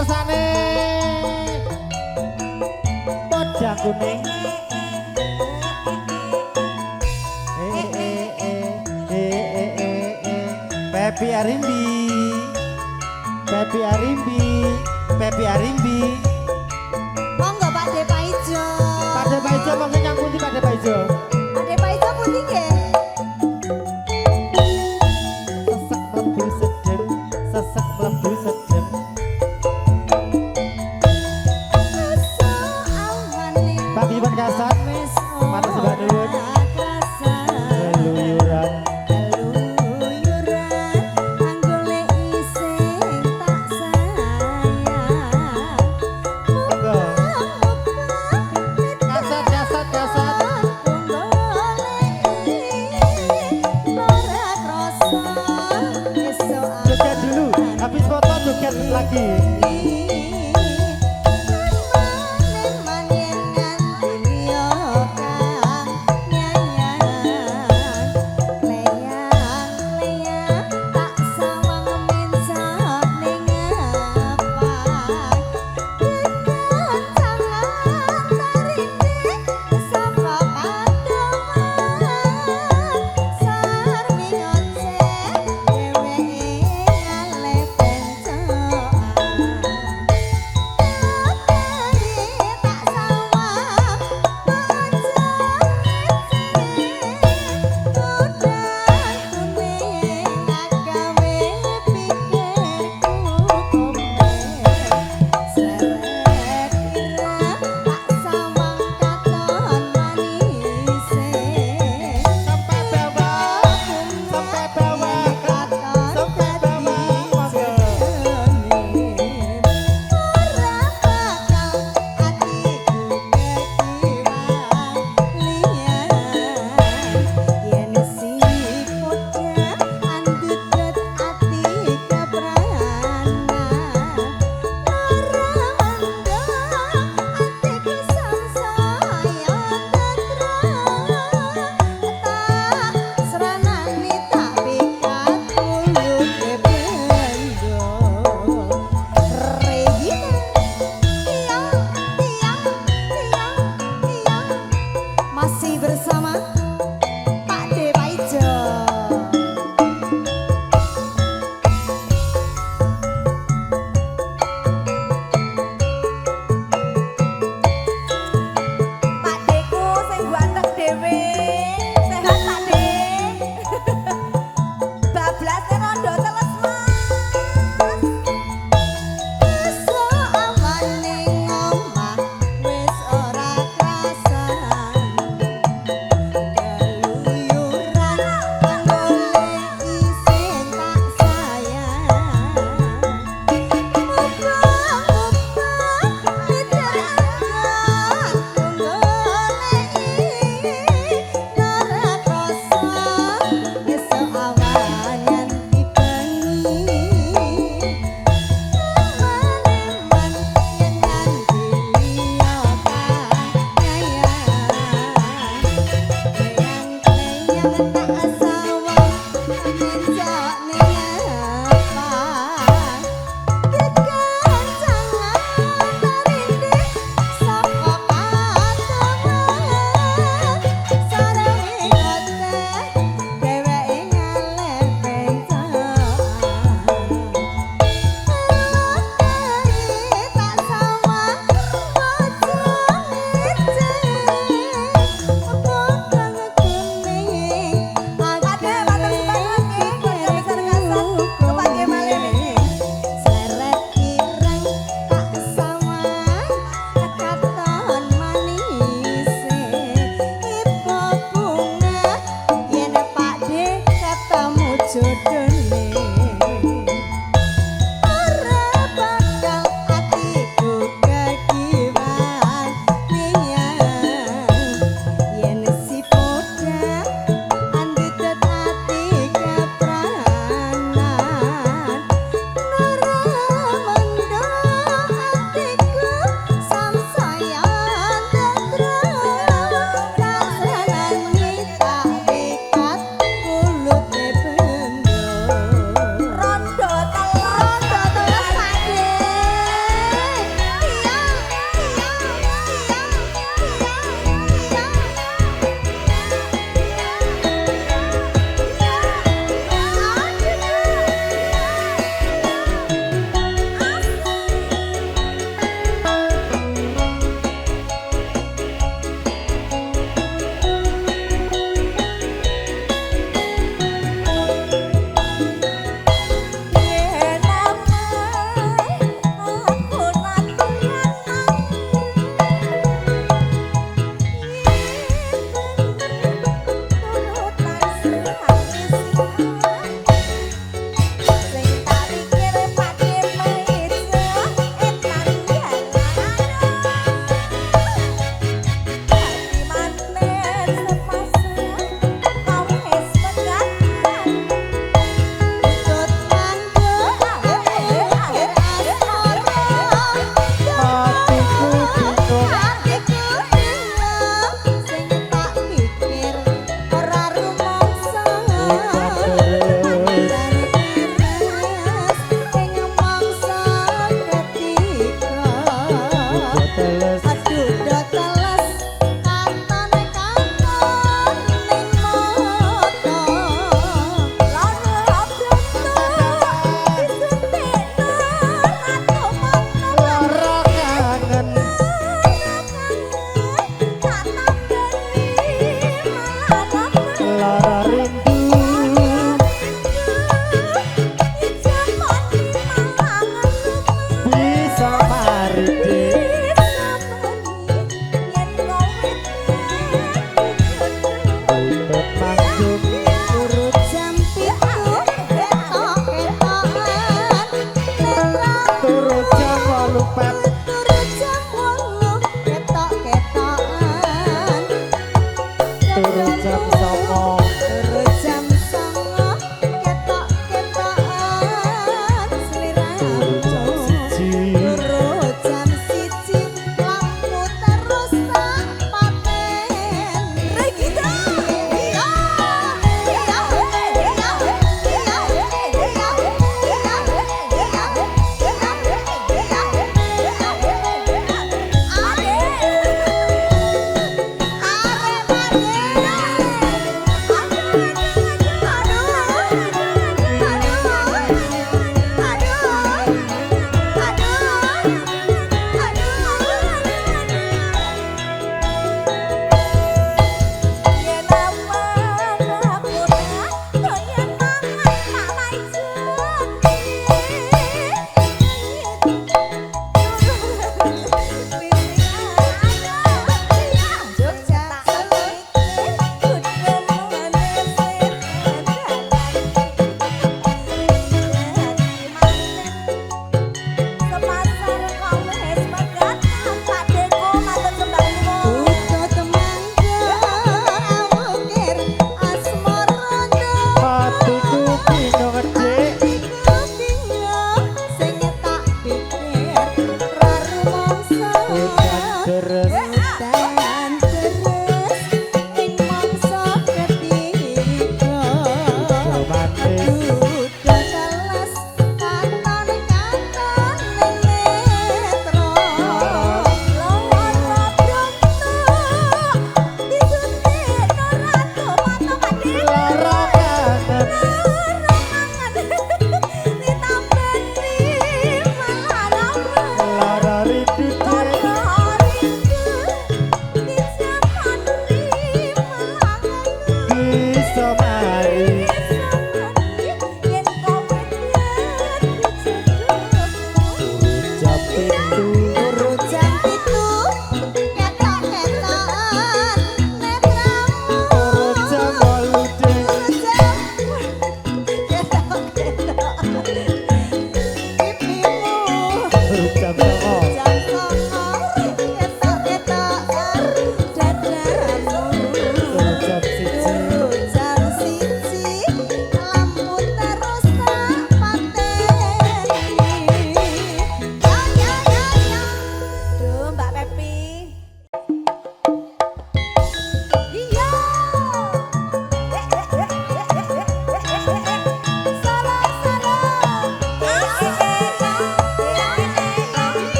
kersane Podang kuning Pepi Arimbi Pepi Arimbi Pepi Arimbi monggo Pak De Paijo Pak De Paijo monggo nyang pundi Pak De Paijo Pak De Paijo pundi nggih sesek mlebu sedeng sesek mlebu sedeng Pak Iwan Kasan mana sebab nuwun leluyuran habis foto joget lagi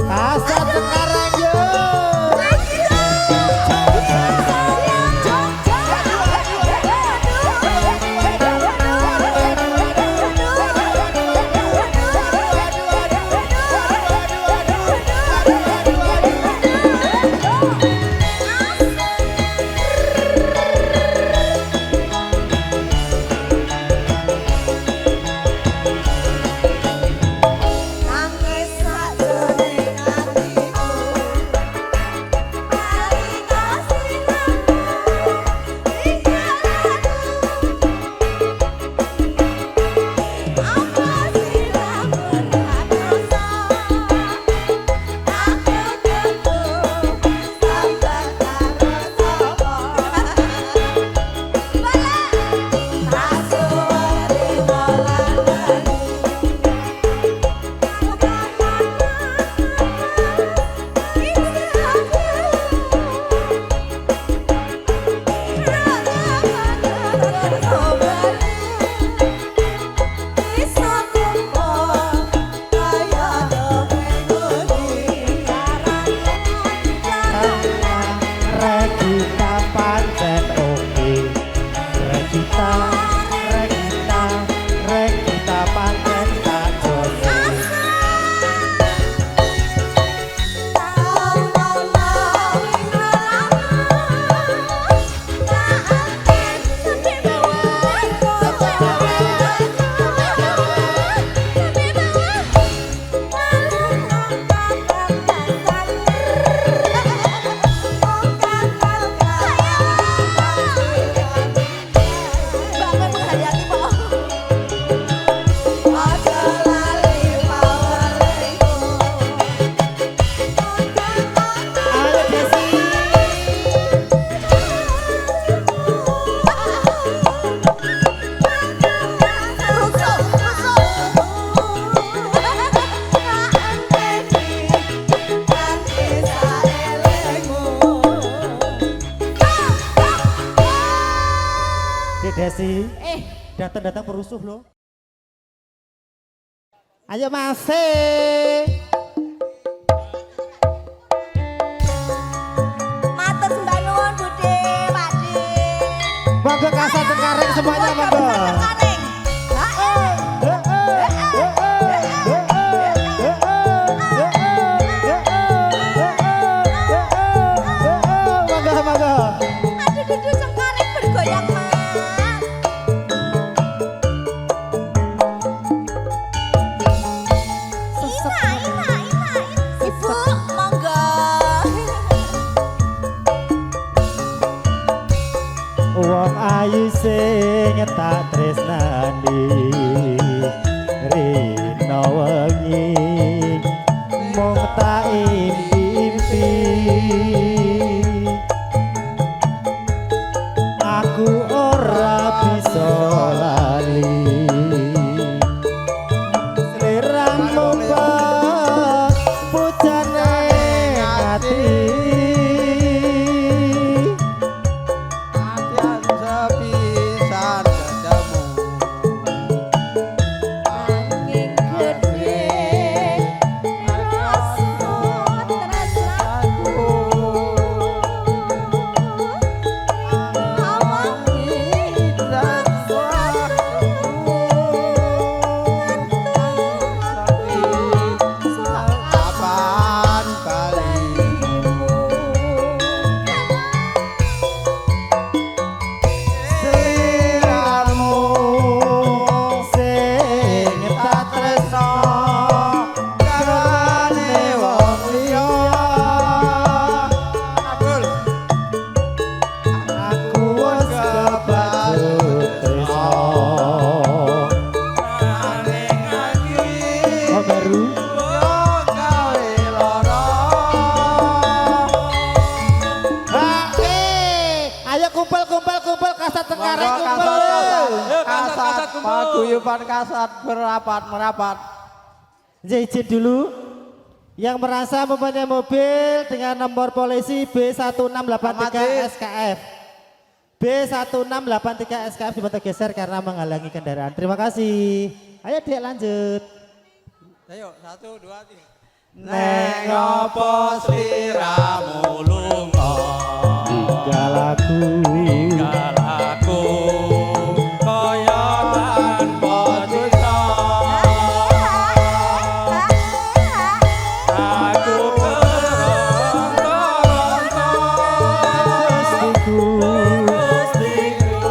Kasat Tengkareng yo. Desi, datang-datang perusuh loh. Ayo masih. Matur sembah nuwun Bude, Pakde. Monggo Kasat Tengkareng semuanya monggo. Aduh dudu Cengkareng bergoyang Mas. Ibu, monggo. Wong ayu sing tak tresnani rina wengi mung tak impi-impi aku ora bisa lali sliramu kok pujane ati Paguyuban Kasat merapat. Izin dulu yang merasa mempunyai mobil dengan nomor polisi B1683 SKF. B1683 SKF dibantu geser karena menghalangi kendaraan. Terima kasih. Ayo Dek lanjut. Ayo 1, 2, 3. Neng apa sliramu lunga tinggal aku tinggal aku kaya tanpa cinta aku Gustiku Gustiku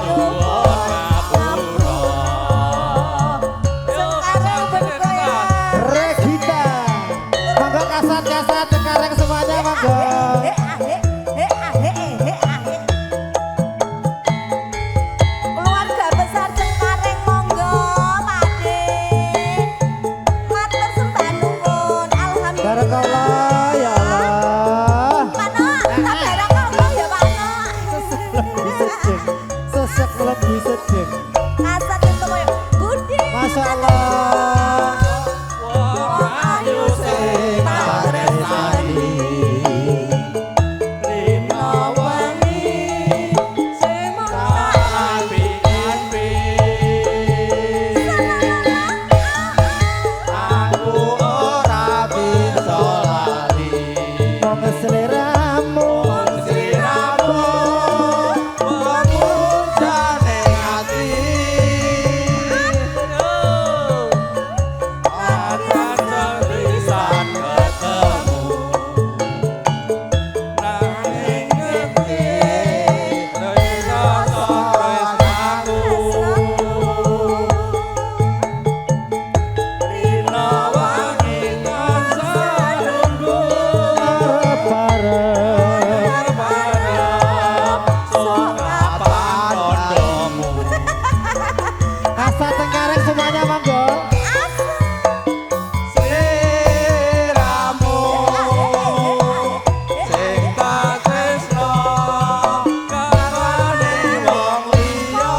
nyuwun ngapura Sekarang bergoyang. Regita monggo kasat sekarang semuanya monggo Keluarga besar Cengkareng monggo Pakde. Matur sembah nuwun. Alhamdulillah. Barakallah ya Allah Pano, tak barakallah ya Pano. sesek lebih sedeng Kasat itu koyo Budi. Masya Allah wong ayu sing tresnani rina wangi sing api-api aku ora bisa lali wong seleramu sliramu memuncane ati akan tulisan ketemu nanging ngerti rasa tresnaku rina wangi tansah nunggu bareng bareng sok kapan kondomu kasat Cengkareng semuanya monggo sliramu sing tak tresno karane wong liya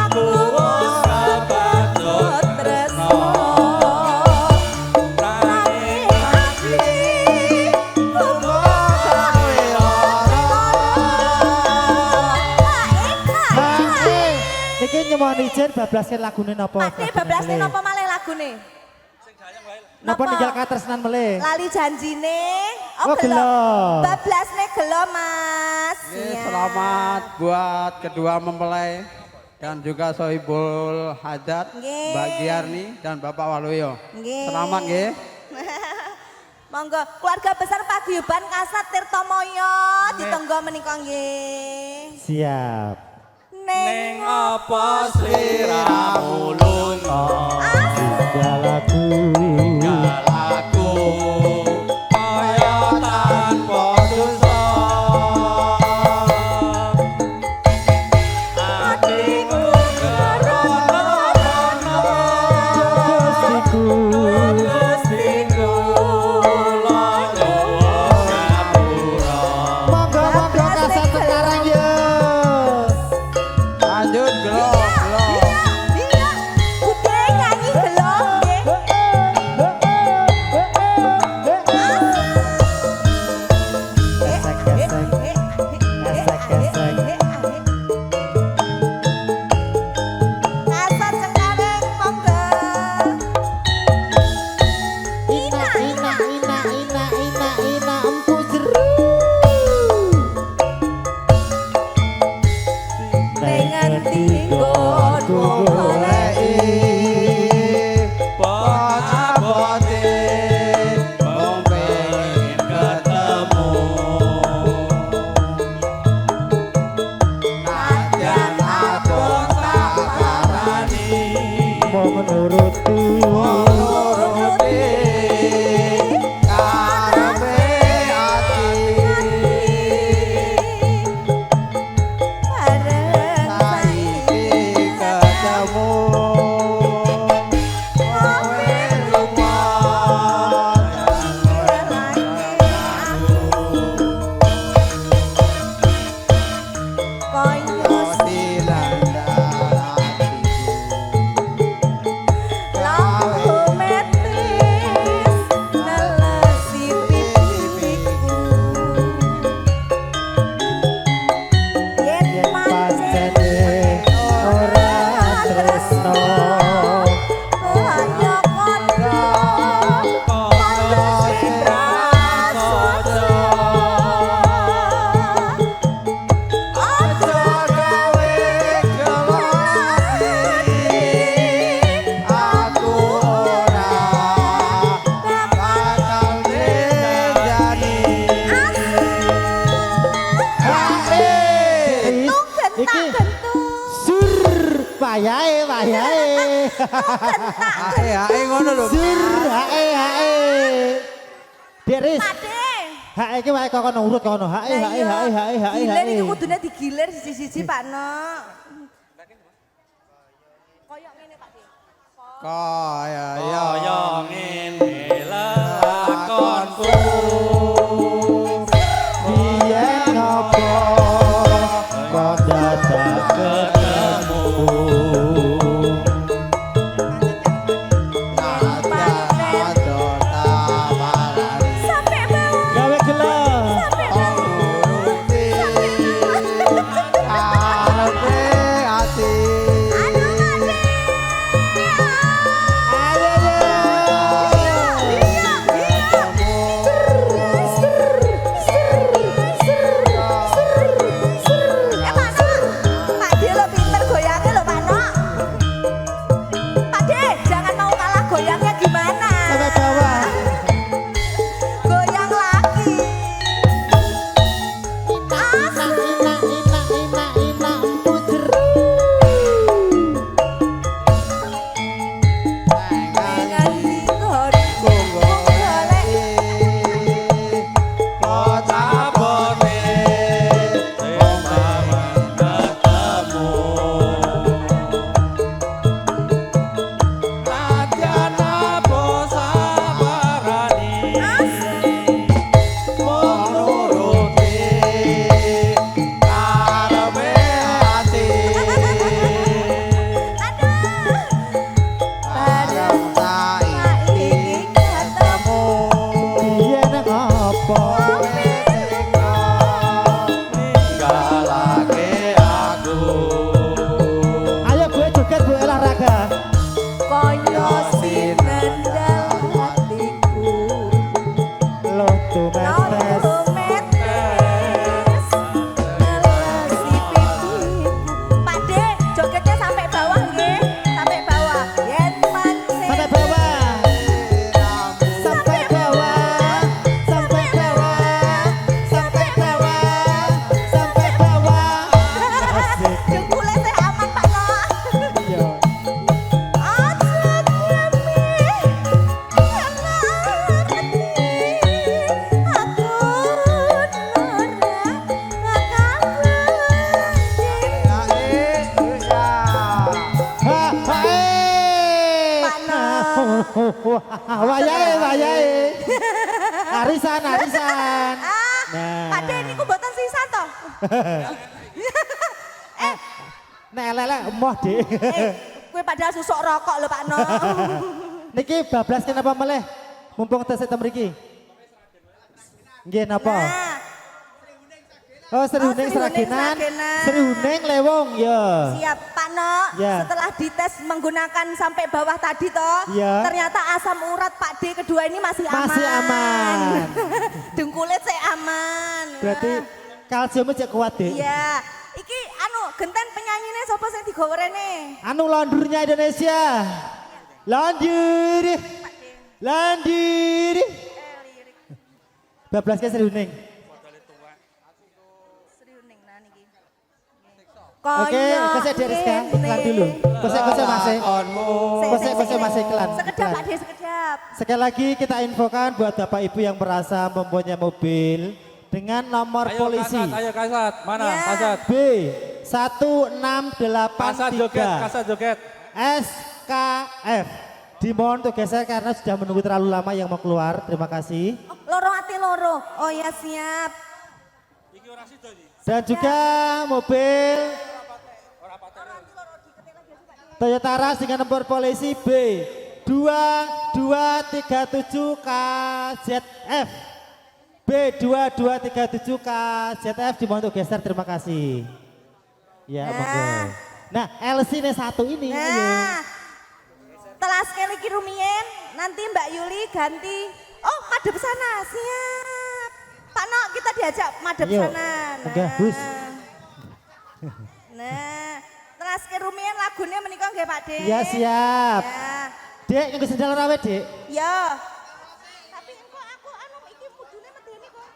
aku wis kebacut tresno nanging ati kumogawe Pakde iki nyuwun izin bablaskan lagune napa Pakde bablasne napa malih lagune? napa ninggal katresnan melih Lali janjine. Oh, gelo. Bablasne gelo, Mas. Oke, Iya. selamat buat kedua mempelai dan juga Sohibul Hajat, Nggih. Mbak Giarni dan Bapak Waluyo. Nggih. Selamat nggih. Monggo keluarga besar Paguyuban Kasat Tirtomoyo ditenggo menika nggih. siap Ning apa sliramu lunga tinggal aku tinggal aku kaya tanpa dosa atiku kerono Gustiku Gustiku lo nyuwun ngapura monggo kasat Cengkareng yo lanjut gelo Iya. Bude nyanyi gelo nggih. gesek gesek gesek Kasat Cengkareng monggo. ina empu jeru Dengan tinggonmu goleki pon abote wong pengen ketemu najan abot tak parani mau menuruti nuruti karepe ati bareng saiki ketemu kowe lunga Koyo dilanda atiku lampung tresno Hanya kondo kondo sitrasojo Aja gawe gelati aku ora bakal nenjani Tung gentak gentung sur wayahe Ae ngono lho. sur hae Deris Pade hae iki wae kok kono urut kono hae Gilir iki kudune digilir siji-siji Pak No. Koyok ngene Pak De. Kaya Kaya ngene lakonku biyen ngopo kok dadak ketemu Sampai bawah, gawe gelo sampai bawah. Aduh Pade. ayo Iya, iya. Pak No. Pak De lo pinter goyangnya lo Pak No. Pak De, jangan mau kalah goyangnya gimana? sampai bawah Goyang lagi. Dengan dikon, golek. abote ketemu Latihan apa sabarani menuruti karepe ati Aduh, saiki ketemu. biyen ngopo ninggalake aku ayo gue joget gue olahraga Koyo sinendal hatiku. lo tuh metes Metes ngelesi pipiku. Pak De, jogetnya sampai bawah nggih, sampai bawah. Yen pancen sampai bawah sampai bawah sampai bawah sampai bawah sampai bawah asik jempule teh aman Pak No. iya Aja diami, karena hati aku wayahe arisan Ah, Pak De niku mboten sisan toh. nek lele emoh Dik Kowe padahal susuk rokok lho Pak No. niki bablas kenapa meleh mumpung tes tem mriki nggih napa Nah, oh Sri Oh, Huning Sri Huning Sragenan Sragenan. Sri Huning Lewong ya siap Pak No. Ya. Setelah dites menggunakan sampai bawah tadi toh, Ya. ternyata asam urat Pak D kedua ini masih aman. Masih aman. Dengkulnya saya aman. berarti kalsiumnya cek kuat Dik Iya. Iki anu genten penyanyine sapa sing digawe rene? anu landurnya Indonesia landur landur bablas ke Sri Huning Sri Huning nah niki. oke kosek Deriska iklan dulu kosek masih kosek masih iklan Sekedap Pak D, sekedap. sekali lagi kita infokan buat Bapak Ibu yang merasa mempunyai mobil dengan nomor polisi Ayo kasat, mana Ya. kasat? B 1683 Kasat joget. SKF. Dimohon untuk geser karena sudah menunggu terlalu lama yang mau keluar. Terima kasih. Oh, loro ati loro. Oh ya siap. Dan juga mobil Toyota Rush dengan nomor polisi B 2237 KZF. B 2237 KZF dimohon untuk geser. Terima kasih. Ya, monggo. Nah, Nah, LC nih satu ini. ayo. Nah, telas sekali rumien, nanti Mbak Yuli ganti. Oh, madep sana, siap. Pak Nok, kita diajak madep Ayo, sana. enggak, bus. Nah, telas sekali rumien lagunya menikah nggih Pak De? Ya siap. Ya. Dek, yang sendal rawe dek. Ya. Tapi kok aku anu iki mudune medeni kok.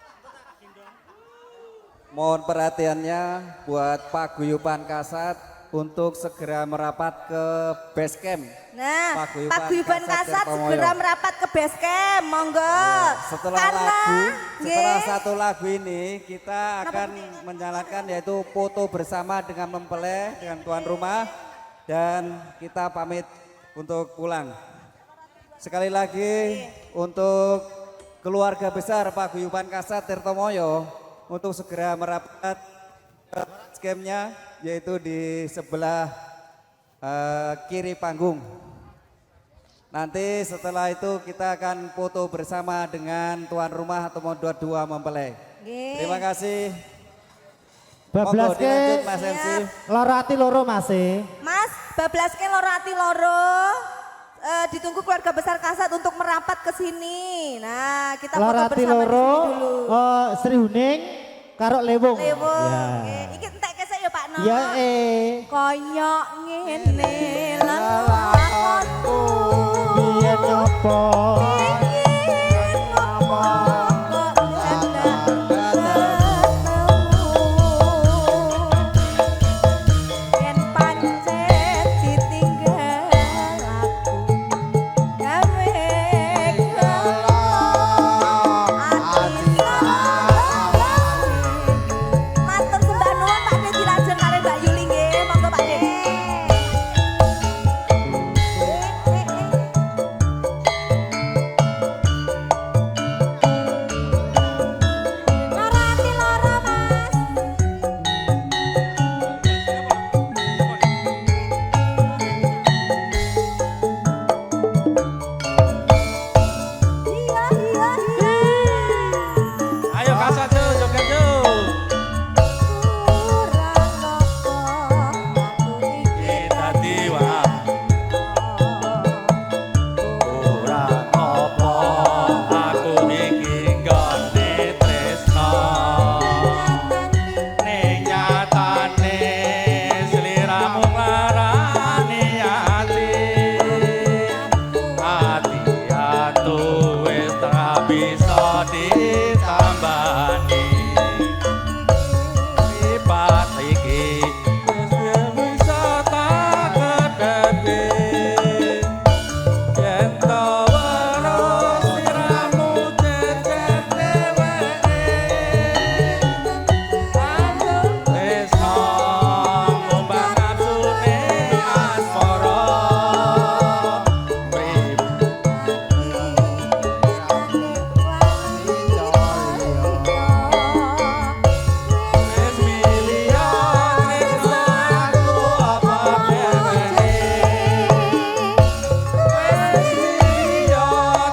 Mohon perhatiannya buat Paguyuban Kasat untuk segera merapat ke base camp. Nah, Paguyuban Paguyuban Kasat Kasat Tirtomoyo. segera merapat ke base camp, monggo. Setelah nggih, satu lagu ini kita akan menjalankan yaitu foto bersama dengan mempelai dengan tuan rumah dan kita pamit untuk pulang. Sekali lagi untuk keluarga besar Paguyuban Kasat Tirtomoyo untuk segera merapat ke campnya yaitu di sebelah kiri panggung. Nanti setelah itu kita akan foto bersama dengan tuan rumah atau dua mempelai. nggih. Terima kasih. Bablas Monggo dilanjut ke Mas MC. loro ati loro masih. Mas, bablaske loro ati loro. Ditunggu keluarga besar Kasat untuk merapat ke sini. Nah, kita Loro foto ati bersama di loro. sini dulu. Oh, Sri Huning karo Lewung. Lewung. Ya. nggih. Iki entek kesek ya Pak Nok. Ya Koyok ngene lelakonku. biyen nyopo. Matur sembah nuwun Pak De dilajeng kali Mbak Yuli nggih, monggo Pak De. Loro ati loro Mas. Iya iya iya. Ayo kasat tuh, joget tuh. Kita tiwa. Kurang apa aku iki nggone tresno. Ning nyatane sliramu nglarani ati. Ati atu wis tak bisa ditambani. Lipat iki wis bisa tak kedepi. Yen to weruh sliramu cecer dheweke. Tresno ngombang nafsune asmara. Wis milya tresno aku apa dheweke. Wis milya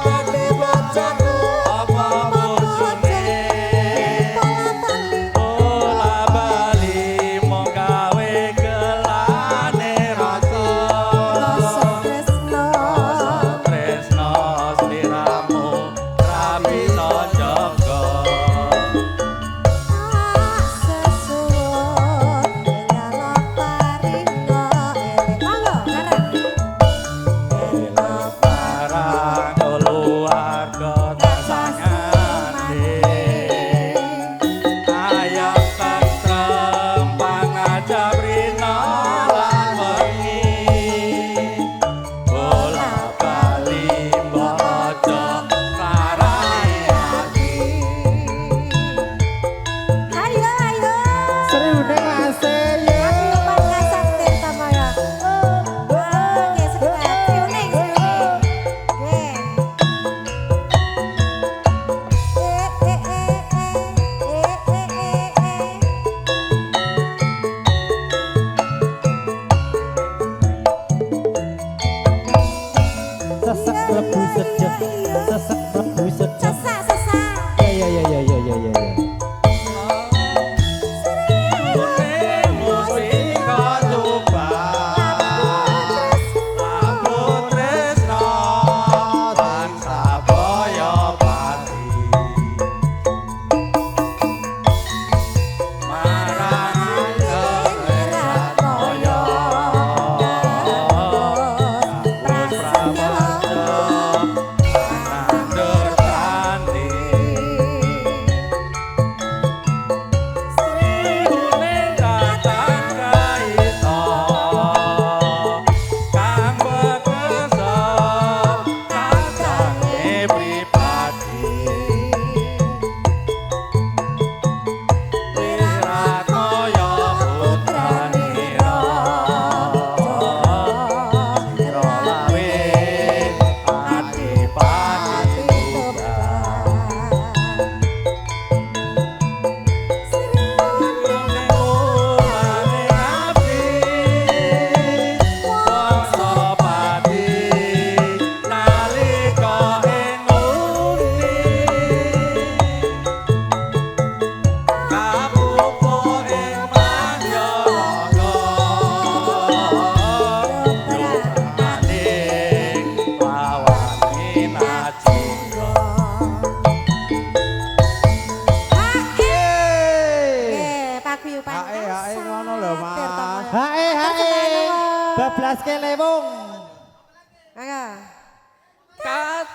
dadi bojoku apa bojone. Bola bali mong gawe gelane rasa. Tresno sliramu ra bisa jaga. Barang keluarga tasangane. Ayam tentrem pangajab rina lan wengi. Bola bali maca larane ati. Ayo ayo. Sri Huning masih ya. Sesek lebu sejak. Sesek lebu sejak. Ya ya ya ya ya ya ya. Musik katuban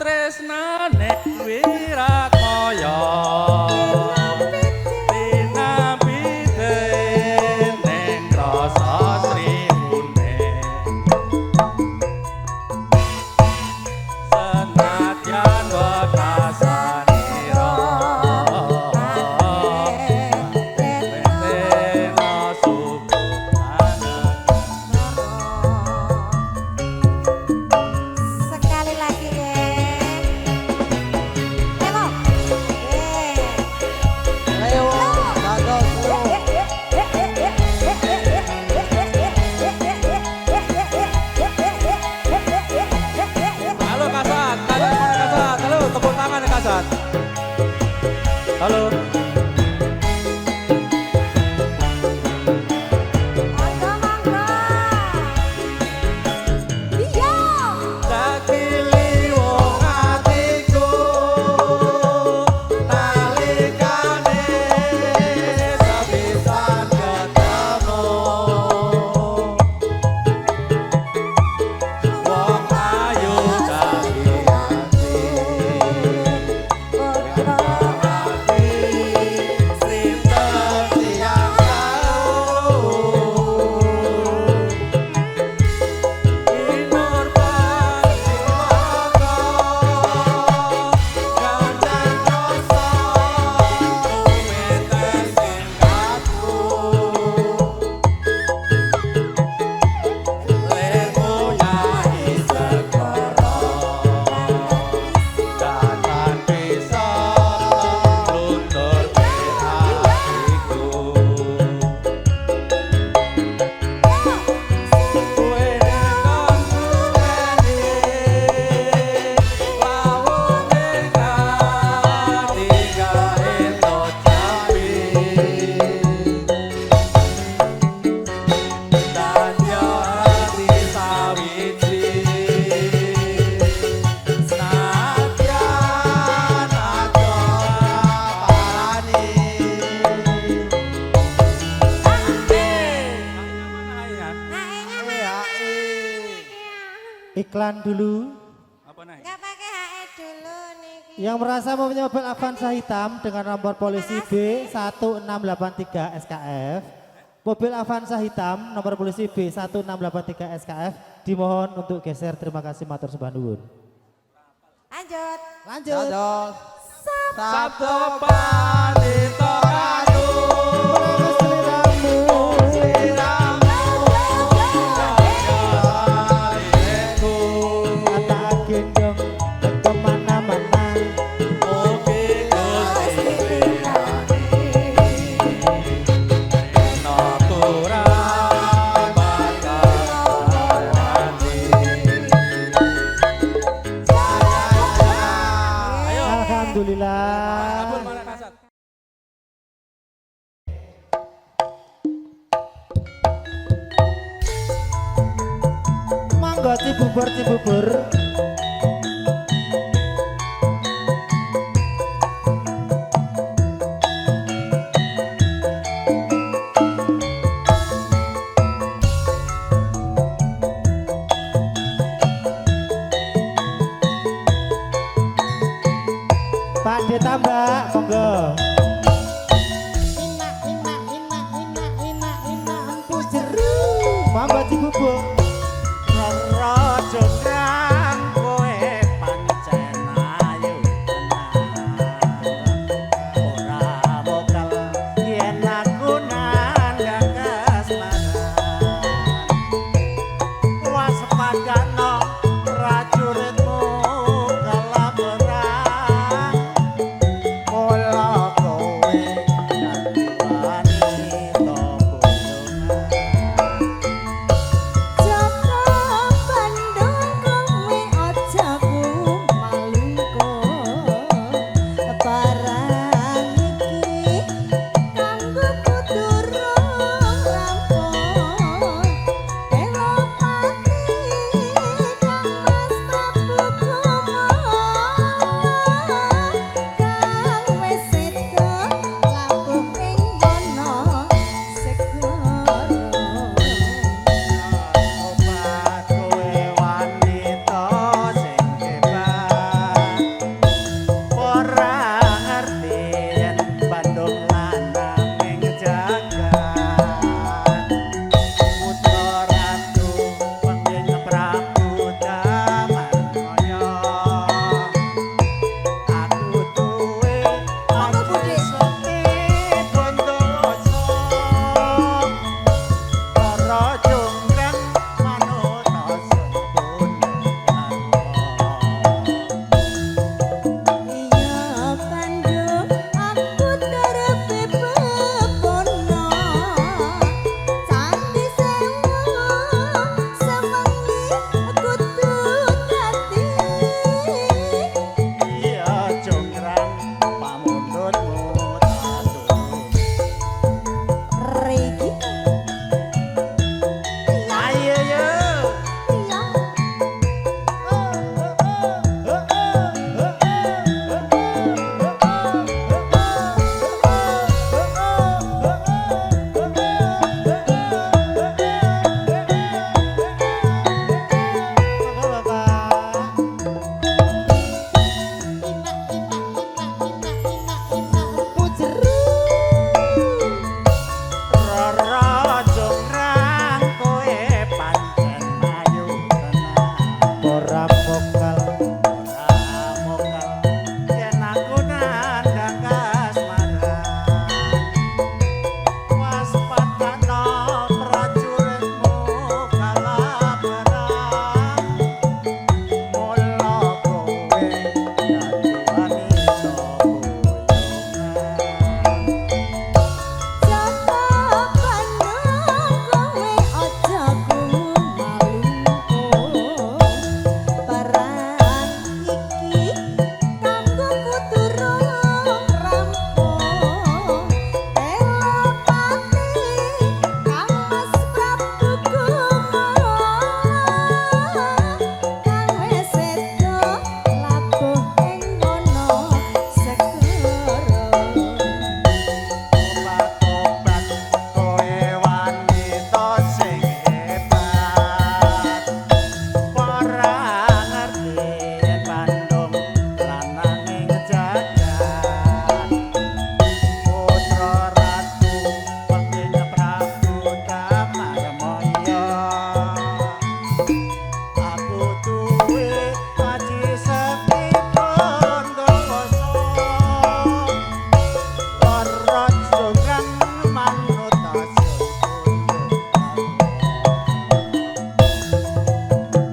tresnane wirakaya tinambite ning rasa sriune senadyan wekasanira wetena subuhanen Sekali lagi ya. Leo. Halo Kasat, halo tepuk tangan ya Kasat. Halo. dakili wong atiku nalikane sepisan ketemu wong ayu dari hati sinten tiang tahu Inur pasiwaka Gandan rasa Umetes tingkatku Lermu nyai segara Datan bisa luntur ke hatiku Kue nekon suweni Lawung nekah tiga itu capi Dan yo hati sawiji Senadyan aja parani Iklan dulu. Apa nih? Nggak pakai HE dulu nih. Yang merasa mempunyai mobil Avanza hitam dengan nomor polisi B1683 SKF. Mobil Avanza hitam nomor polisi B1683 SKF dimohon untuk geser. Terima kasih matur sembah nuwun. Lanjut. Lanjut. Sabdo panito kadu Kata gendong kemana-mana. Mugi Gusti Eno kurang bakal hati Alhamdulillah. Mana Kasat? Mangga cibubur. Pak ditambah, monggo. Empu jeru. Mangga cibubur. Raja kang kowe pancen ayu tenan ora bakal yen aku nandhang kasmaran waspadana prajuritmu kalaberan mula ora mokal. Ramokal yen aku nandang kasmaran waspadana prajuritmu kalaparan mula kowe dadi wanita boyongan Joko Bandung kowe aja kumalungku Peran iki kanggo kuturung rampung Telopati Kang Mas Prabu Kang wis sedo labuh ing kono segara obat-obat kowe wanita sing hebat ora ngerti yen Bandung lananging jagat putra ratu pengen Prabu Damarmaya aku duwe aji sekti Bondowoso Loro jonggrang manut asyik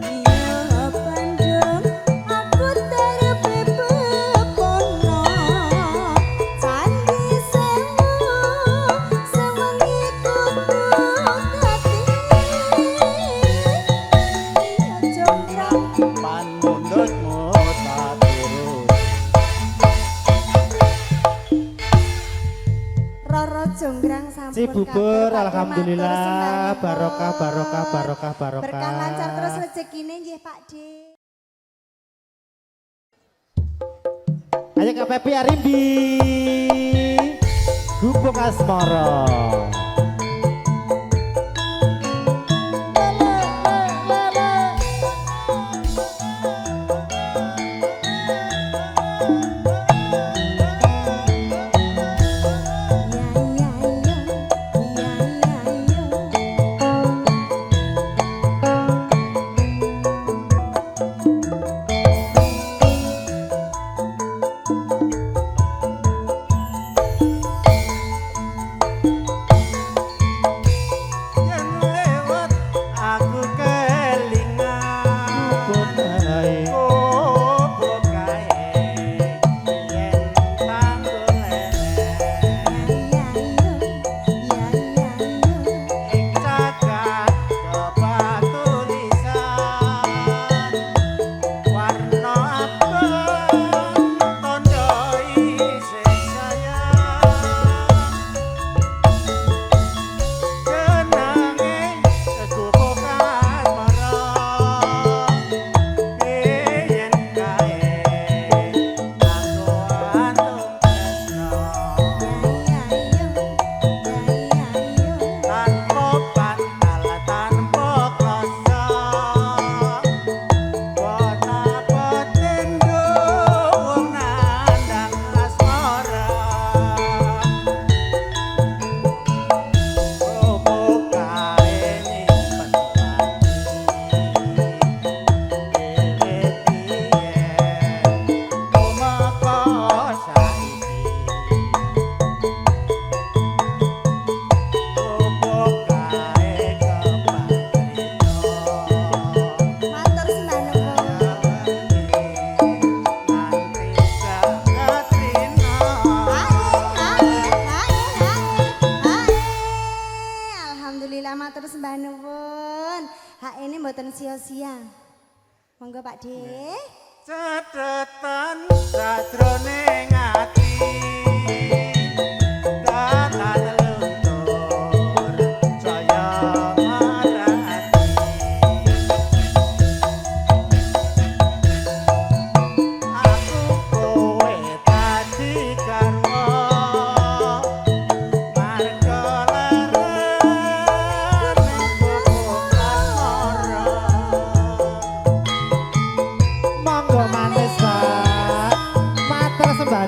Iya Bandung aku terepe bepono Candi Sewu sewengi kudu kati Iya jonggrang panundutmu tak turut Roro jonggrang sampun Cibubur kabar, Pak alhamdulillah Matur sembahipun. barokah barokah barokah barokah. Berkah lancar terus rezekine nggih Pak D. Ayo Kak Pepi Arimbi. Gubuk Asmara. yen lewat aku kelingan Bokai. gubuk kae yen tanggul ing cagat kepatulisan warna abang tondo isih sayang kenange gubuk asmara yen kae aku antung tresno tanpa bantal tanpa koso kota petindo wong nandang asmara gubuk kae nyimpen pati umaka saiki gubuk kae kepatrino Matur sembah nanti Katrina Alhamdulillah matur sembah nuwun. Hak ini mboten sia-sia. Monggo Pak D. catetan sajroning ati dalan luntur saya marani aku kowe tadi karwa marga leren gubuk asmara Monggo manis Pak. Matur sembah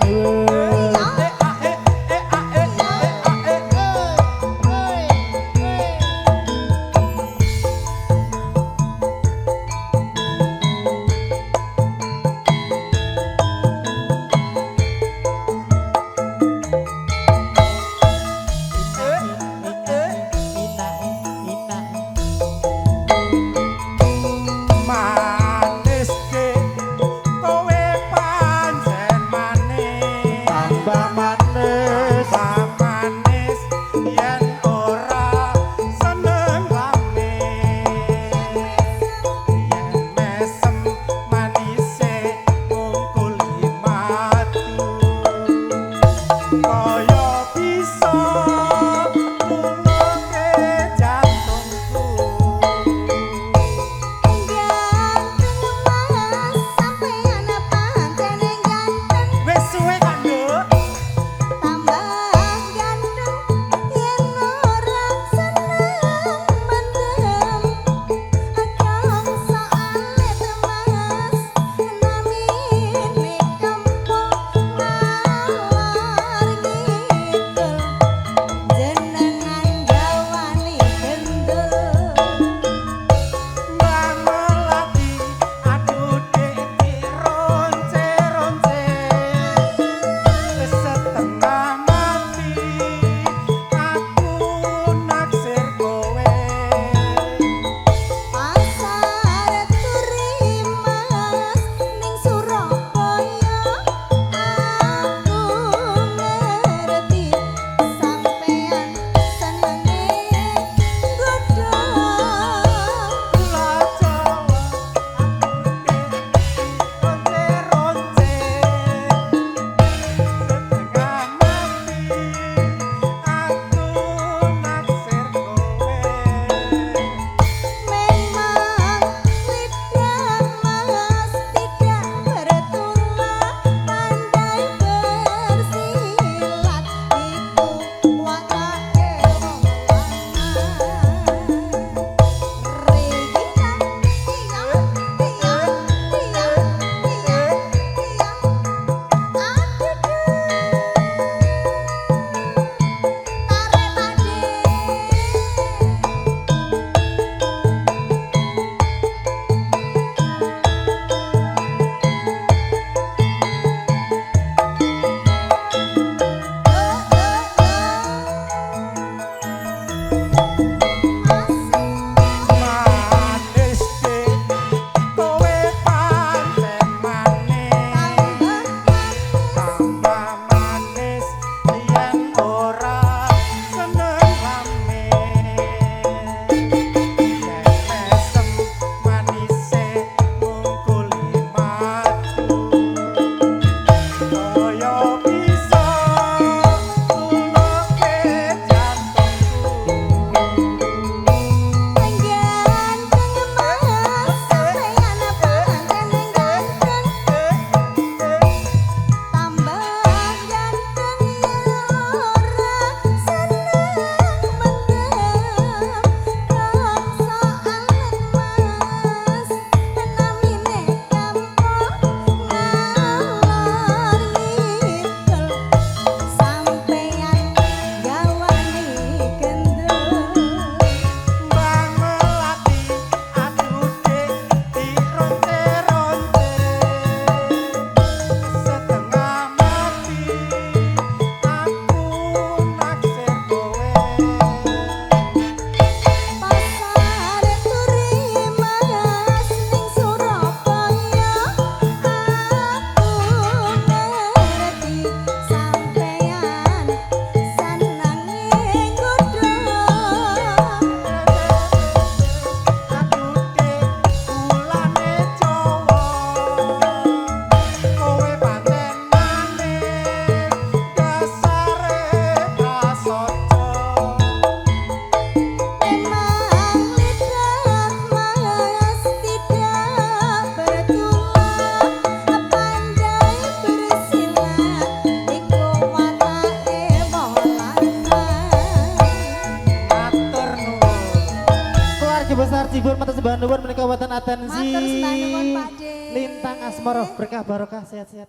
nuwun menika wonten atensi. Matur sembah nuwun Pak D. Lintang Asmara berkah barokah sehat-sehat.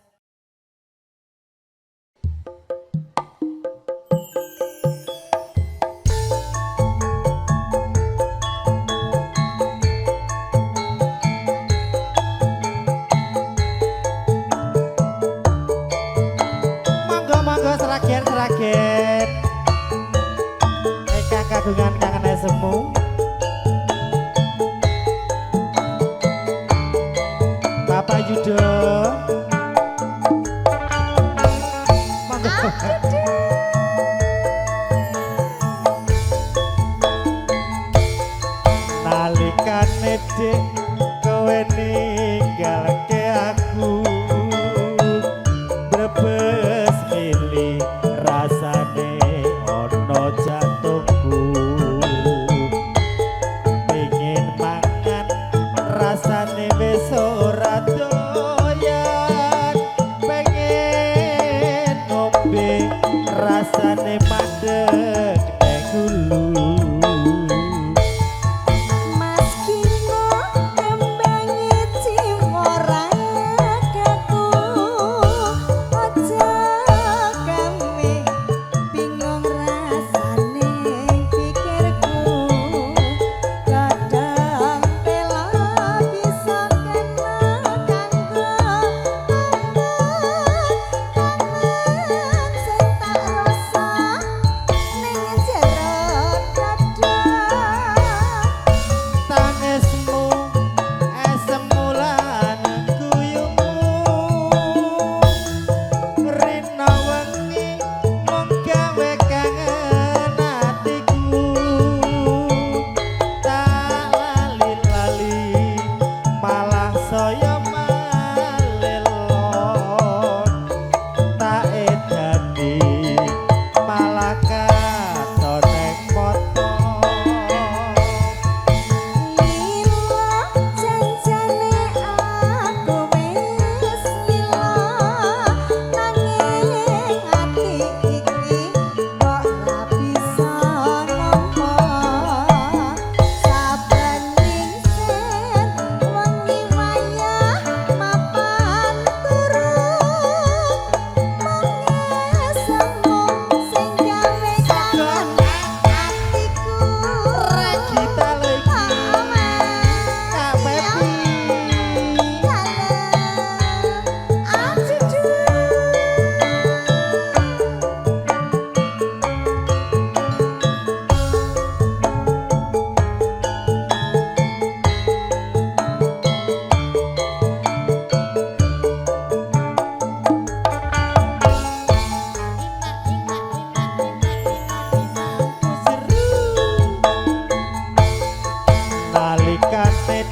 Monggo seragen. Eka kagungan kangen semu. Bapak Yudo. Monggo. Nalikane dik kowe ninggalke aku brebes milih rasane ono jantungku pengen mangan rasane wis ora doyan pengen ngombe rasane mandeg nek gulu.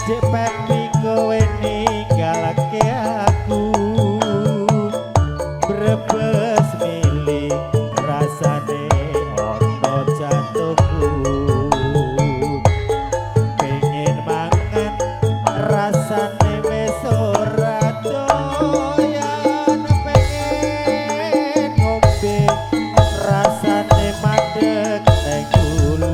Dek Pepi kowe ninggalake aku brebes milih rasane ono jantungku pengen mangan rasane wis ora doyan pengen ngombe rasane mandeg ning gulu.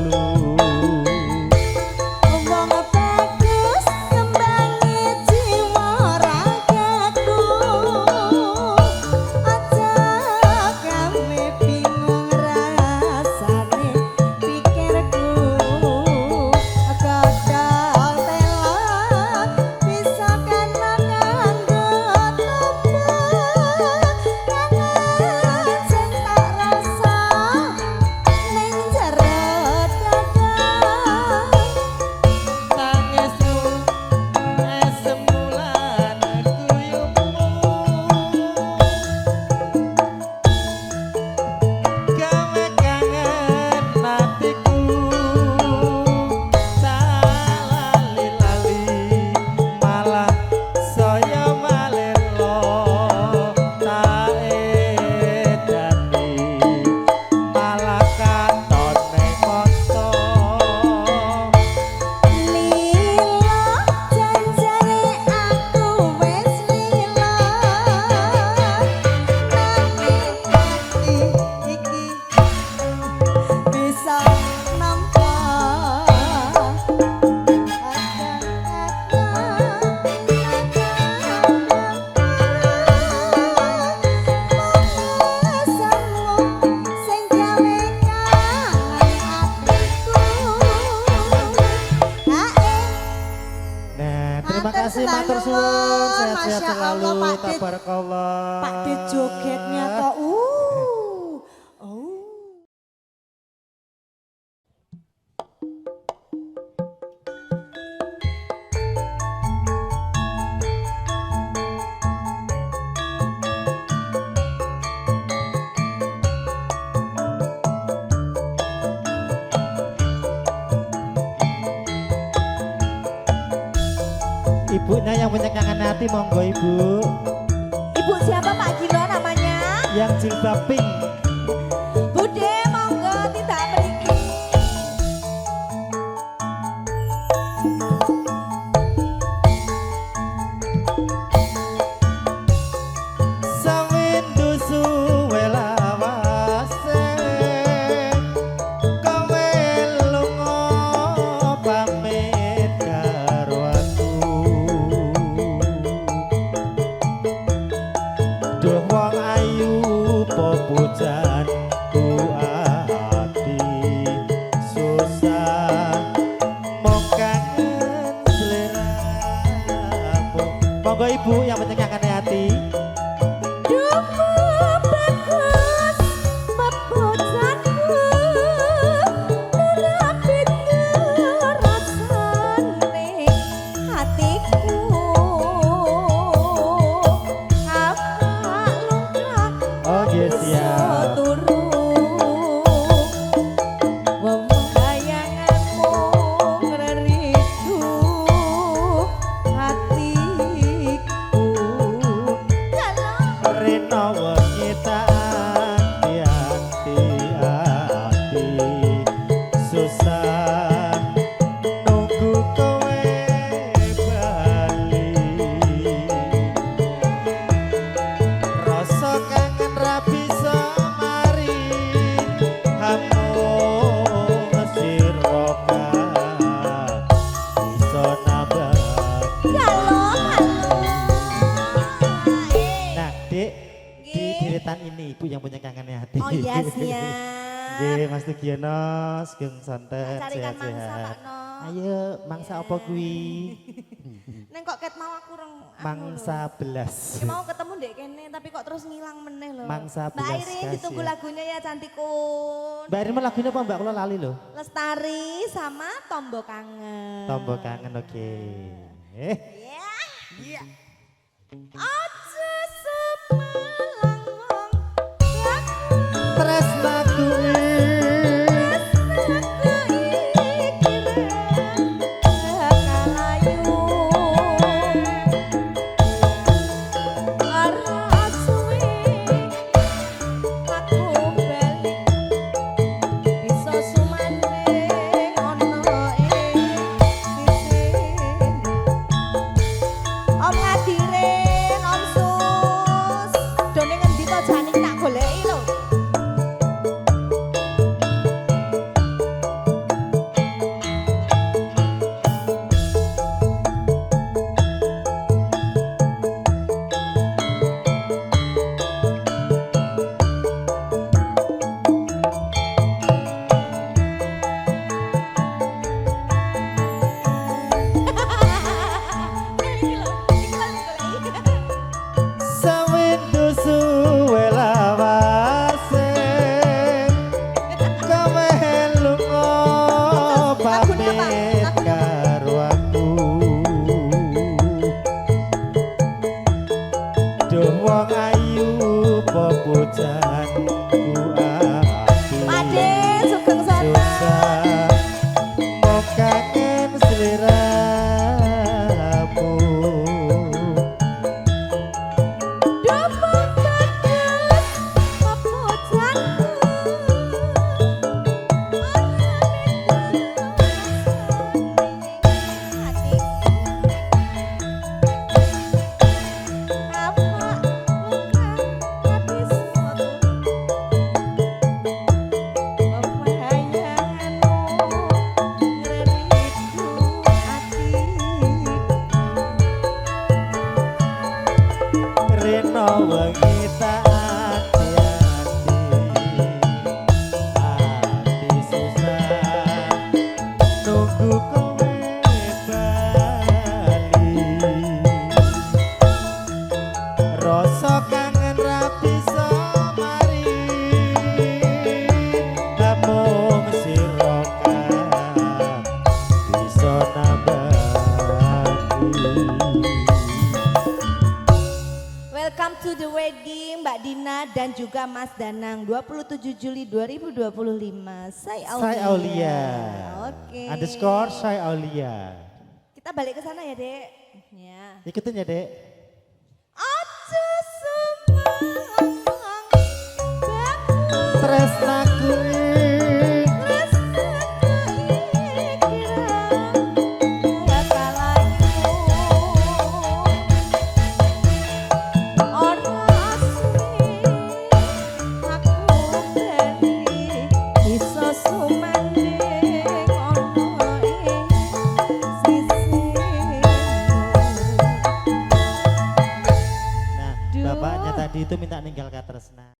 Bisa kan sehat-sehat Masya selalu, Allah, Pak De. tabarakallah. Pak De jogetnya toh. Oh. Ibunya yang punya kangen hati, monggo ibu. Ibu siapa Pak Gino namanya? Yang jilbab pink. Bude monggo tidak mriki. Sawindu suwe lawase, kowe lunga pamit karo aku. Duh wong ayu po pujanku ati susah mong kangen seleramu. Monggo ibu yang penting kangen hati. Oh yes ya. Rena wengi tak hati-hati susah nunggu kowe bali. Rasa kangen ra bisa mari hamung sira bisa nambah. Nah, Dek, di deretan ini ibu yang punya kangen hati. Oh iya siap. Nggih, Mas Tugiono, sugeng santet, Carikan mangsa sehat-sehat. Pak No. Ayo, mangsa apa kuwi? Neng kok ket mau aku reng. Mangsa belas. Ya mau ketemu dek kene tapi kok terus ngilang meneh loh. Mangsa Mbak belas Irin kasih ditunggu ya. lagunya ya cantikun. Mbak Irin lagunya apa Mbak? Kula lali loh. Lestari sama Tombo Kangen. Tombol kangen, oke. Ya. Iya. Aja semalang wong laku. Tresnaku Om Ngadirin, Om Sus, done ngendi to janing tak goleki lho. Iki lho, iki lho goleki. sawindu suwe lawase, kowe lunga pamit karo aku. Duh wong ayu po pujanku ati. Pade sugeng santai. Susah mau kangen seliramu. Dapet bagus pepujanku. Rena wengi tak hati-hati, hati susah nunggu kowe bali. Welcome to the wedding Mbak Dina dan juga Mas Danang 27 Juli 2025. Saya Aulia. Oke. Underscore Saya Aulia. Kita balik ke sana ya, Dek. Ya. Ikutin ya, Dek. Aja sumang Tresnaku Nah, bapaknya tadi itu minta ninggal Kak Tresna.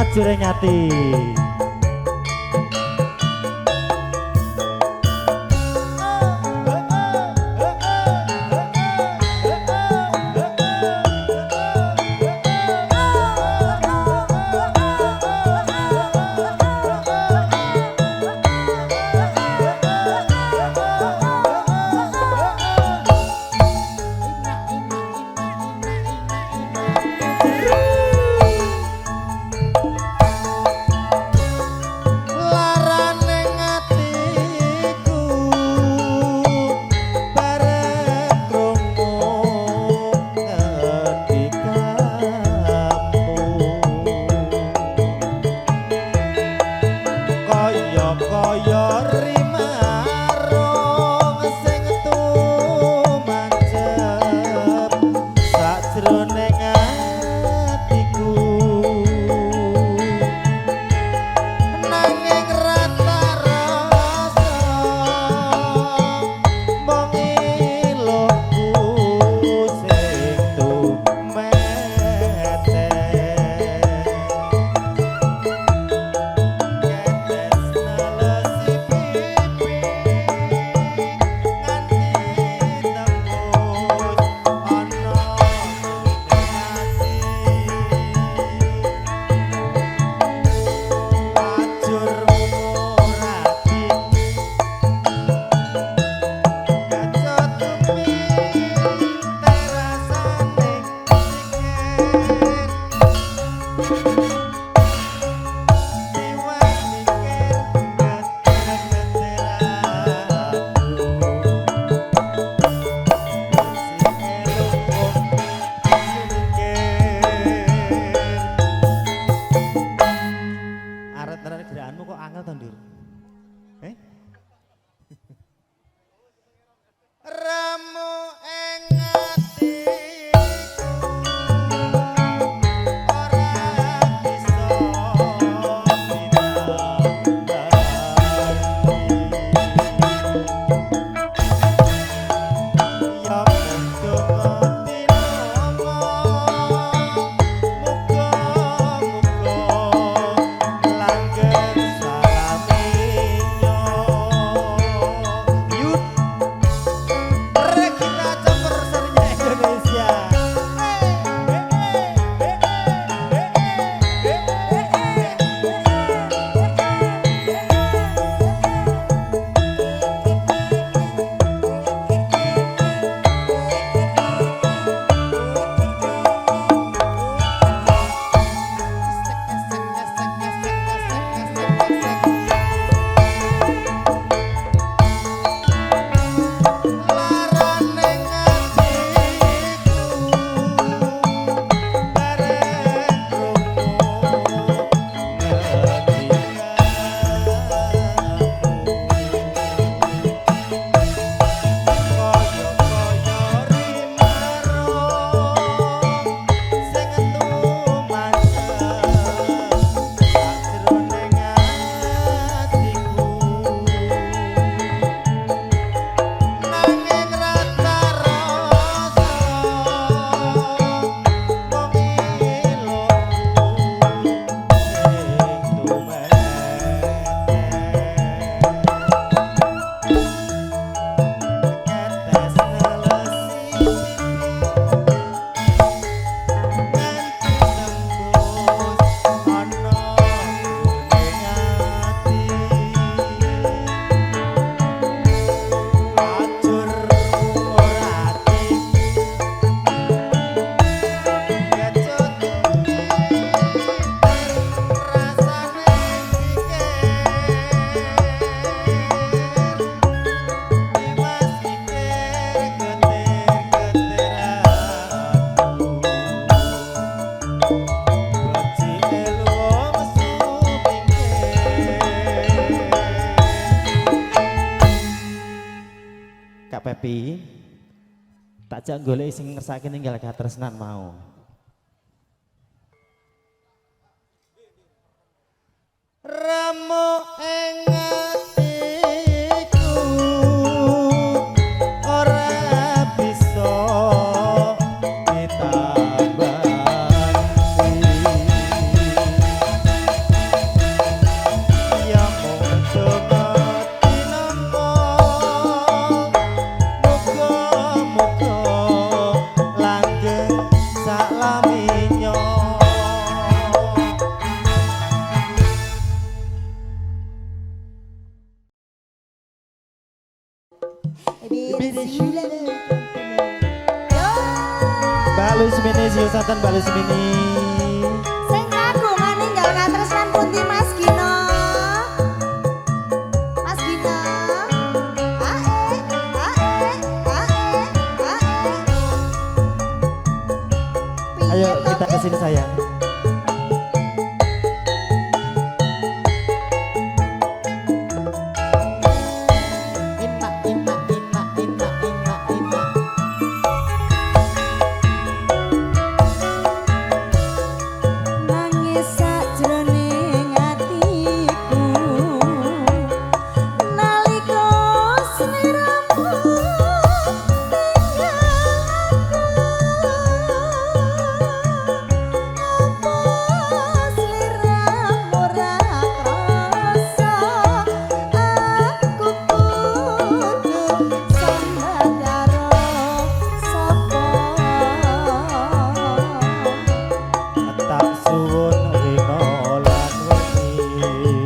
ajure ngati. Pepi tak jak golek sing ngersake ninggal katresnan mau. Ramo ing atiku ora bisa ditambani. Mbak Lusmini, siu santan Mbak Lusmini. Sing kagungan ninggal katresnan pundi Mas Gino? Mas Gino. Ae, ae, ae, ae. Ayo kita ke sini sayang. Inak, inak, inak, inak, inak, inak. Nangis sajroning atiku nalika sliramu tinggal apa sliramu ora krasa aku kudu sambat karo sapa. Tak suwun rino lan wengi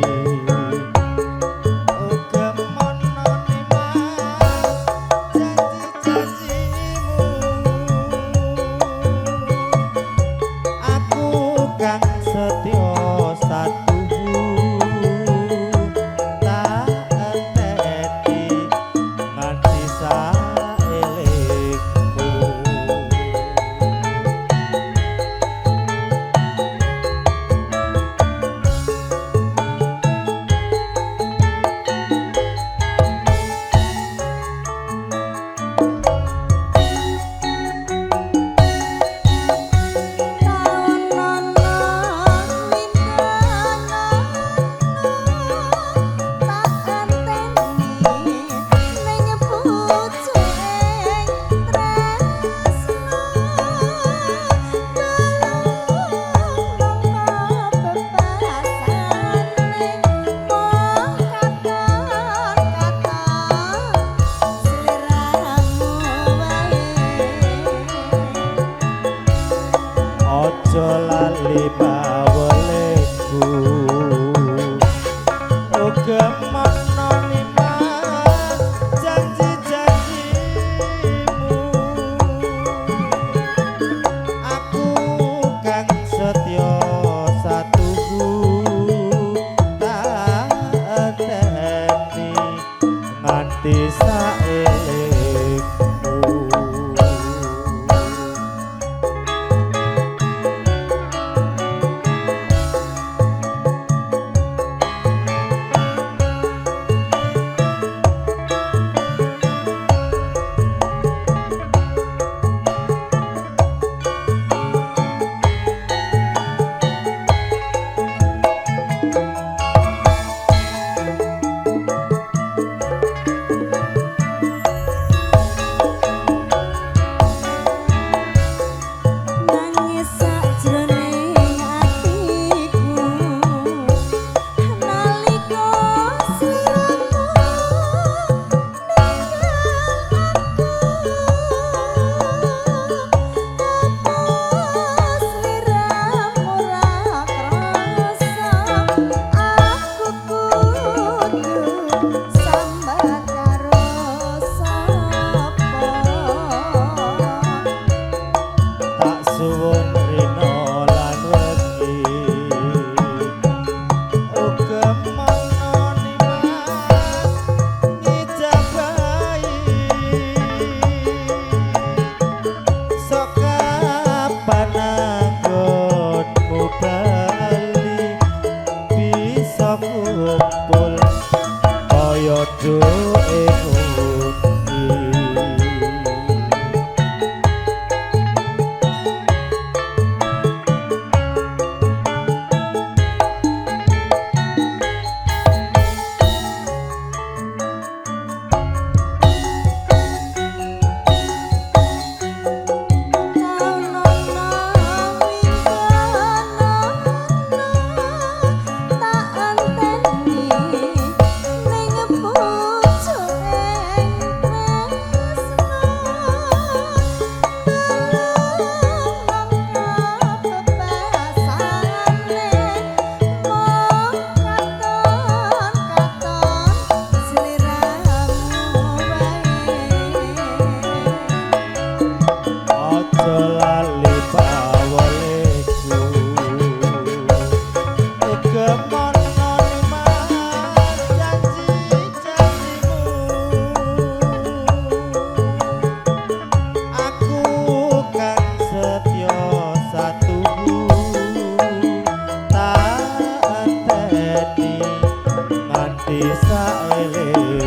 uga mono nimas janji-janjimu aku kang setya satuhu tak enteni nganti saelingku. Ojo lali bawelku uga mono nimas janji-janjimu aku kang setya satuhu tak enteni nganti saelingku. setyo satu tak enteni nganti saelengmu.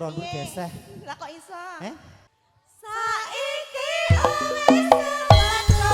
Rondur geseh. Lah kok iso? Saiki wis sewaca.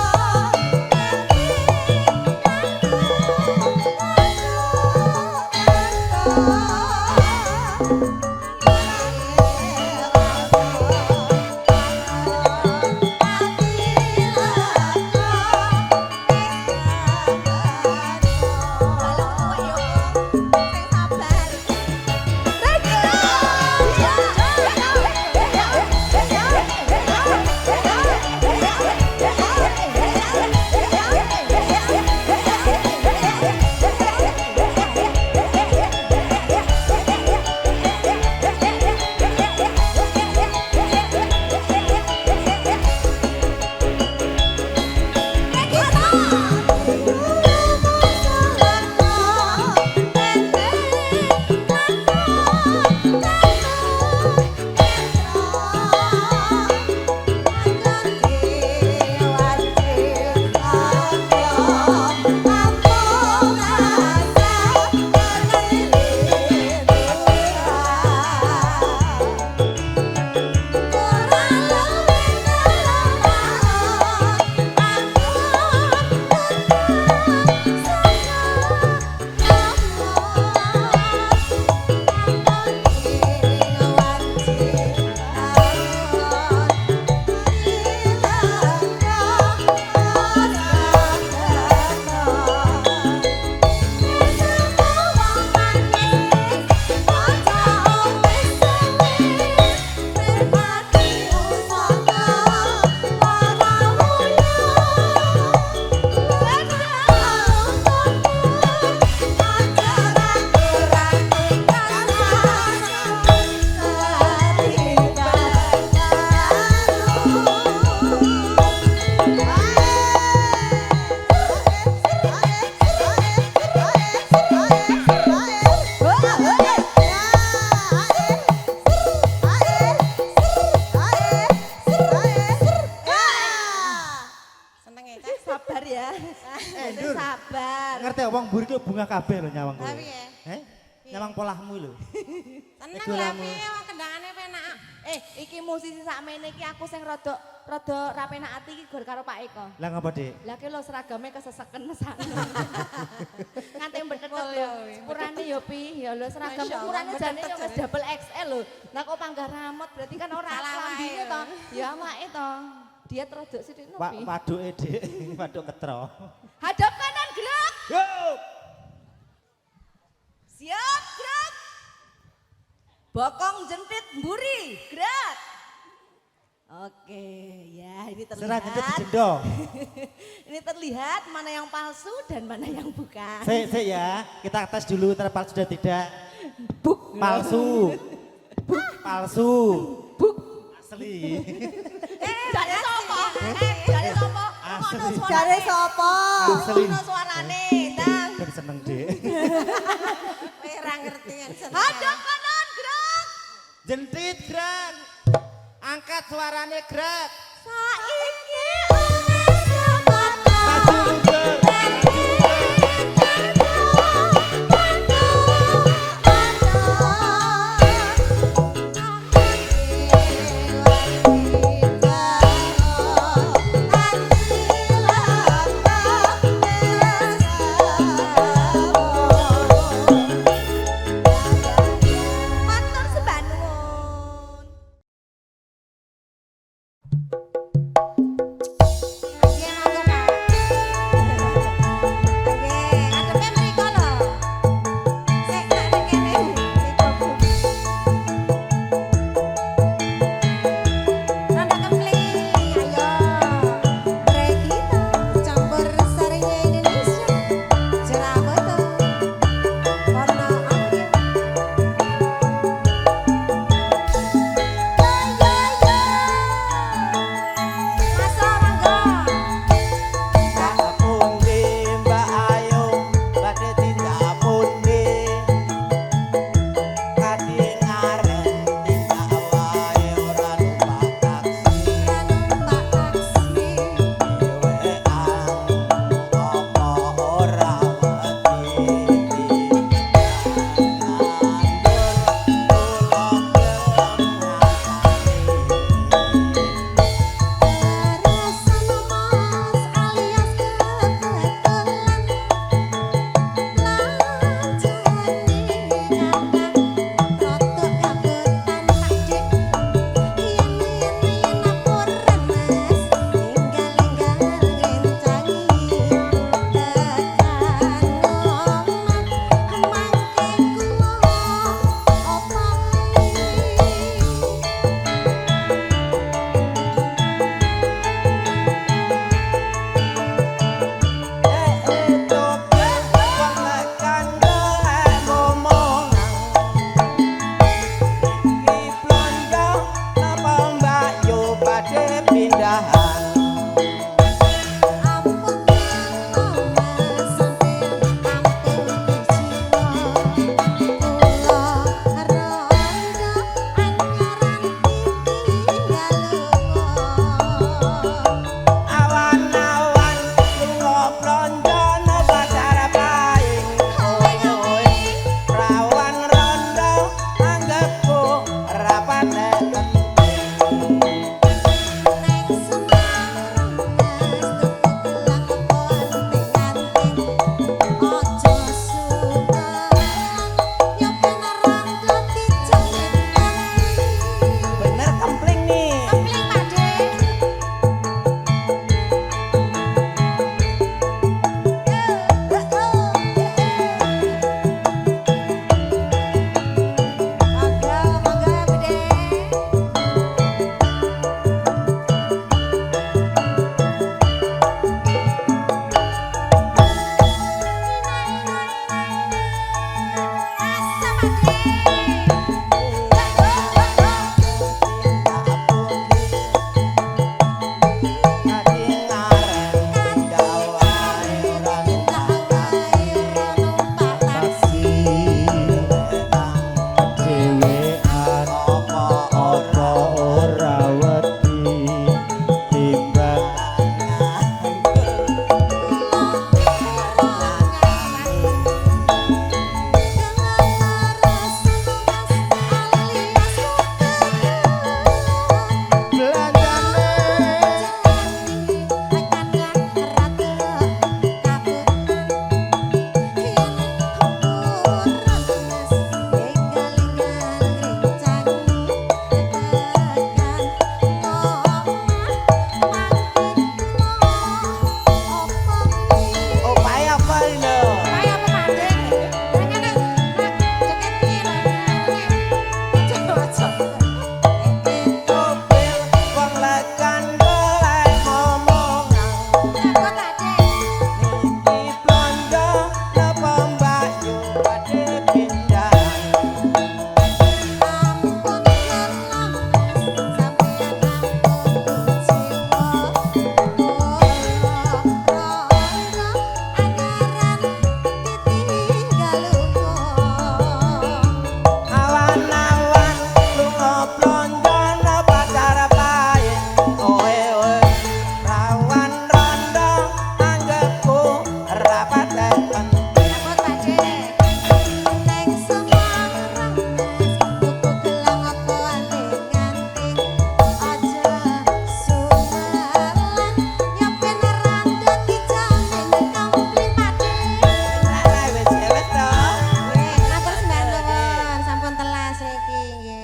Sabar ya. Dur. Sabar. Ngerti wong mburi ki bunga kabeh lho nyawang kowe. Tapi ya. Nyawang polahmu lho. Tenang Iku ya lamu. piye wong kendangane penak. Iki musisi sakmene iki aku sing rada ra penak ati iki gor karo Pak Eko. Lah ngapa, Dik? Lah ki lho seragame keseseken mesakno. Nganti mbethek Oh, lho. iya. Sepurane yo pi, ya lho seragam Masya Allah, ukurane jane yo wis betetek. double XL lho. Lah kok panggah ramot berarti kan ora Salah wae lambine lho. to. Ya awake to. Diet rodok sithik no pi. Waduke, Dik. Waduk ketro. Hadap kanan gerak. Yo! bokong jentit mburi, gerak. Oke, ya ini Serah jentit terlihat. dijendo. Ini terlihat mana yang palsu dan mana yang bukan. Sik ya, kita tes dulu antara palsu dan tidak. Palsu. Palsu. Asli. Jare sopo? Jare sopo? Asli. Jare sopo? Asli. Ono suarane, Tang. Ben seneng, Dek. Ora ngerti yang seneng. Hadap kanan, gerak. Jentit gerak. Angkat suarane gerak. Saiki ana Maju Matur sembah nuwun.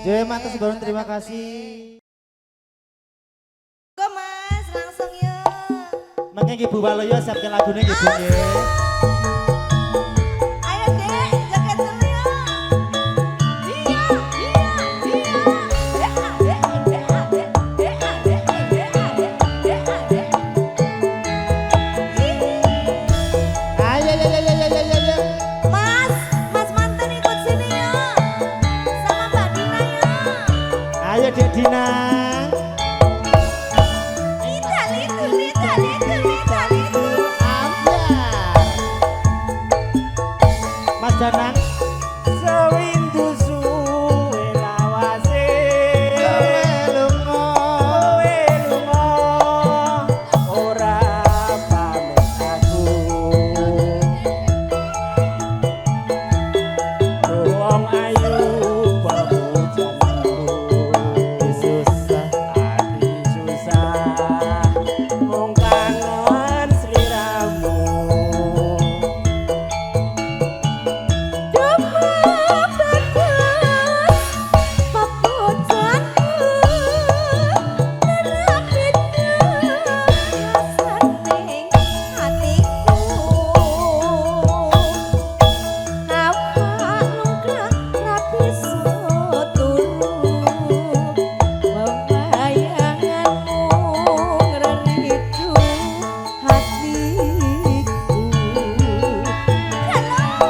Joy Matur Sembarun terima kasih. Go Mas, langsung yuk. Mengke Ibu Waloyo siapkan lagune Ibu nggih. Ayo Dek, joget dulu yuk. Iya, iya, iya. Ayo ayo ayo ayo ayo ayo. Mas mantan ikut sini yuk. Sama Mbak Dina yuk. Ayo Dek Dina. Lita, litu, lita, litu, lita, litu. Mas Danang. Sewindu suwe lawase Lunga. kowe lunga ora pamit aku wong ayu pemujanmu Susah. ati susah mung kangen sliramu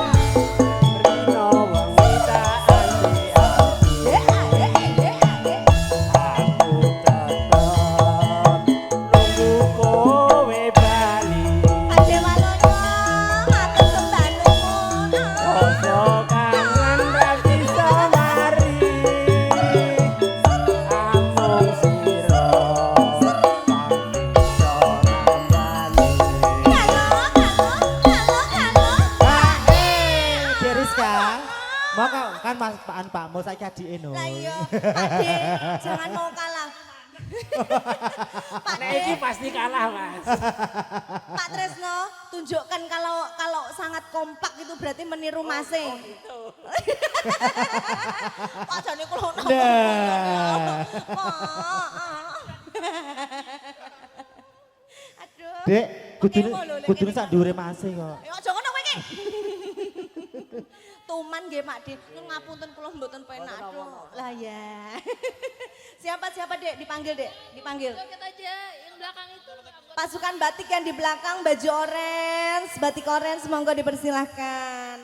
Rino wanita anti-anti aku tetep nunggu kowe bali rasa kangen ra bisa mari amung sira kang bisa nambani Dek Rizka. Mau kan Mas Pak Mul saiki adike no. Lah iya, Pak De, jangan mau kalah. Pak Nek De, iki pasti kalah Mas Pak Tresno, tunjukkan kalau sangat kompak itu berarti meniru Masing. Pak jane kulo nopo. Nah. Aduh. Dek, kudune Oke, lho, lek kudune kene. sak dhuwure Mas kok. Ya aja ngono kowe iki. Tuman nggih Mak De, nyun ngapunten kula mboten penak aduh. Lah ya. Siapa Dek? Dipanggil Dek, dipanggil. Joget aja yang belakang itu. Pasukan batik yang di belakang baju orange, batik orange monggo dipersilahkan.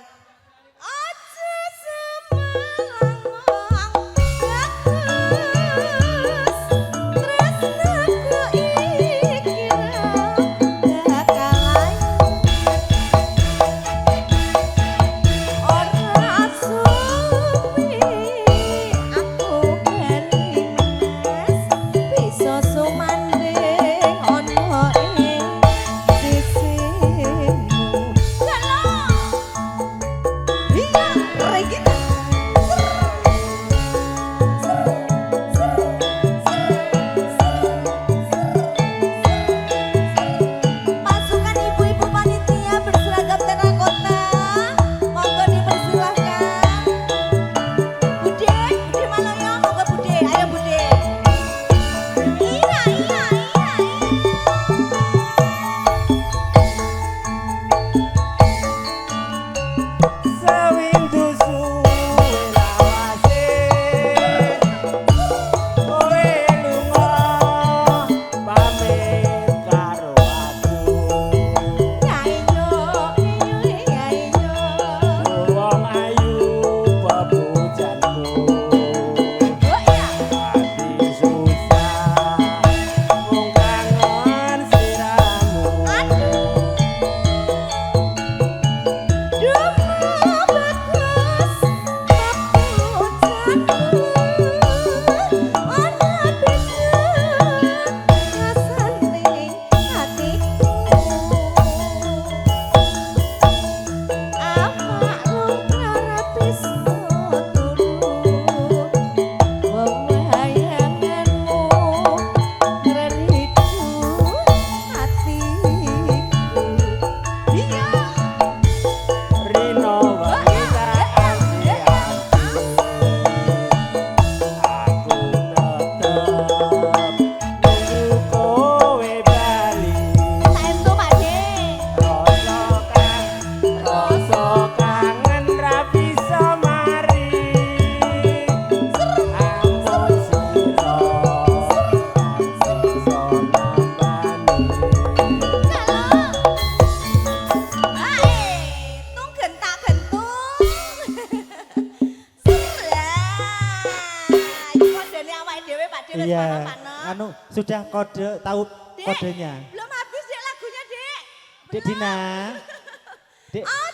Aja semalang bagus, tresnaku iki bakal ora suwi aku bali mas bisa sumanding ono ing sisimu. Iya, Regina. Iya, mana, Pak Nok? anu sudah tahu Dek, kodenya. belum habis dek lagunya dek. Dek Dina. Dek, Oh